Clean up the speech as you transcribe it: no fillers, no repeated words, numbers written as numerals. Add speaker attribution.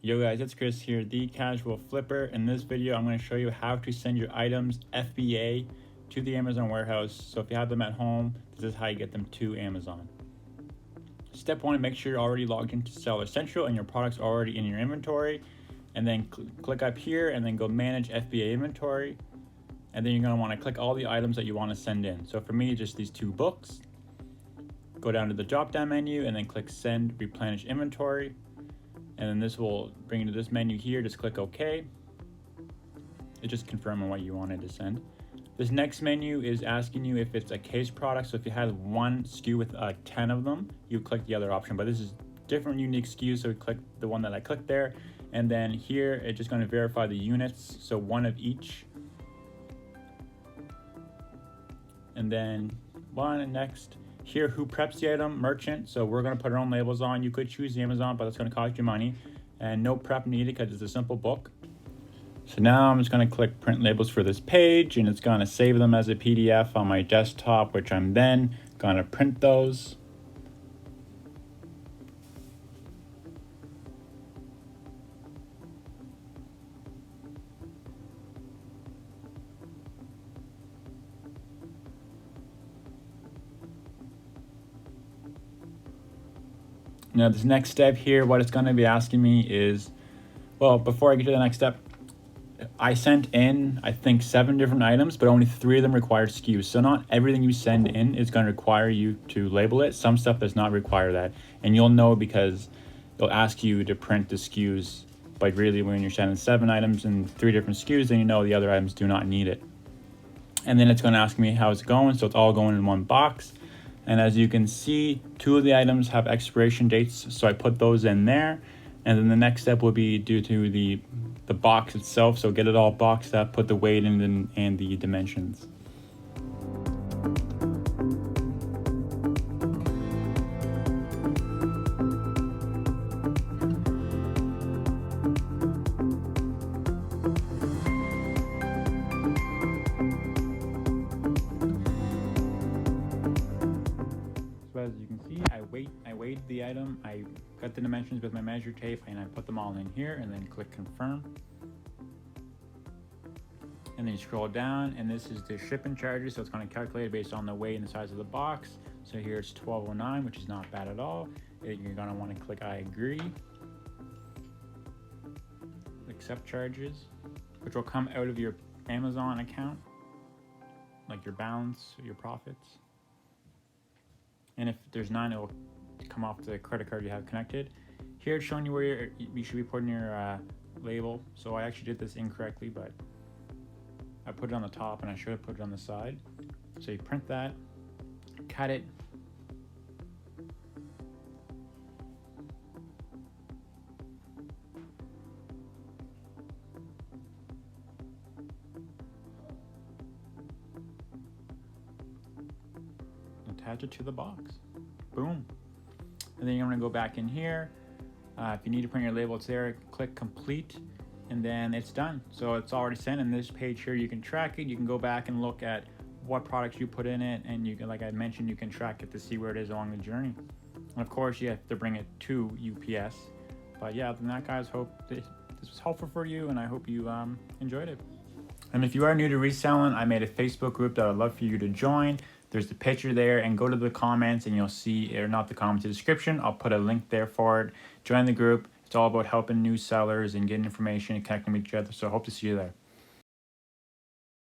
Speaker 1: Yo guys, it's Chris here, the Casual Flipper. In this video, I'm going to show you how to send your items FBA to the Amazon warehouse. So if you have them at home, this is how you get them to Amazon. Step 1, make sure you're already logged into Seller Central and your product's already in your inventory. And then click up here and then go Manage FBA Inventory. And then you're going to want to click all the items that you want to send in. So for me, just these 2 books. Go down to the drop-down menu and then click Send Replenish Inventory. And then this will bring you to this menu here. Just click OK. It's just confirming what you wanted to send. This next menu is asking you if it's a case product. So if you had one SKU with 10 of them, you click the other option. But this is different unique SKUs, so we click the one that I clicked there. And then here, it's just going to verify the units. So 1 of each. And then 1 next. Here, who preps the item? Merchant. So we're going to put our own labels on. You could choose Amazon, but that's going to cost you money. And no prep needed because it's a simple book. So now I'm just going to click print labels for this page, and it's going to save them as a PDF on my desktop, which I'm then going to print those. Now this next step here, what it's going to be asking me is, well, before I get to the next step, I sent in, I think 7 different items, but only 3 of them require SKUs. So not everything you send in is going to require you to label it. Some stuff does not require that. And you'll know because it'll ask you to print the SKUs. But really when you're sending 7 items and 3 different SKUs, then you know the other items do not need it. And then it's going to ask me how's it going. So it's all going in one box. And as you can see, 2 of the items have expiration dates, so I put those in there. And then the next step will be due to the box itself, so get it all boxed up, put the weight in and the dimensions. So as you can see, I weighed the item, I cut the dimensions with my measure tape, and I put them all in here, and then click confirm. And then you scroll down, and this is the shipping charges, so it's going to calculate it based on the weight and the size of the box. So here it's $12.09, which is not bad at all. You're going to want to click I agree. Accept charges, which will come out of your Amazon account, like your balance, your profits. And if there's none, it will come off the credit card you have connected. Here it's showing you where you should be putting your label. So I actually did this incorrectly, but I put it on the top and I should have put it on the side. So you print that, cut it, attach it to the box. Boom. And then you're going to go back in here. If you need to print your label, it's there. Click complete, and then it's done. So it's already sent. In this page here, you can track it. You can go back and look at what products you put in it, and you can, like I mentioned, you can track it to see where it is along the journey. And of course, you have to bring it to UPS. But yeah, other than that, guys, hope this was helpful for you, and I hope you enjoyed it. And if you are new to reselling, I made a Facebook group that I'd love for you to join. There's the picture there, and go to the comments and you'll see, or not the comments, the description. I'll put a link there for it. Join the group. It's all about helping new sellers and getting information and connecting with each other. So I hope to see you there.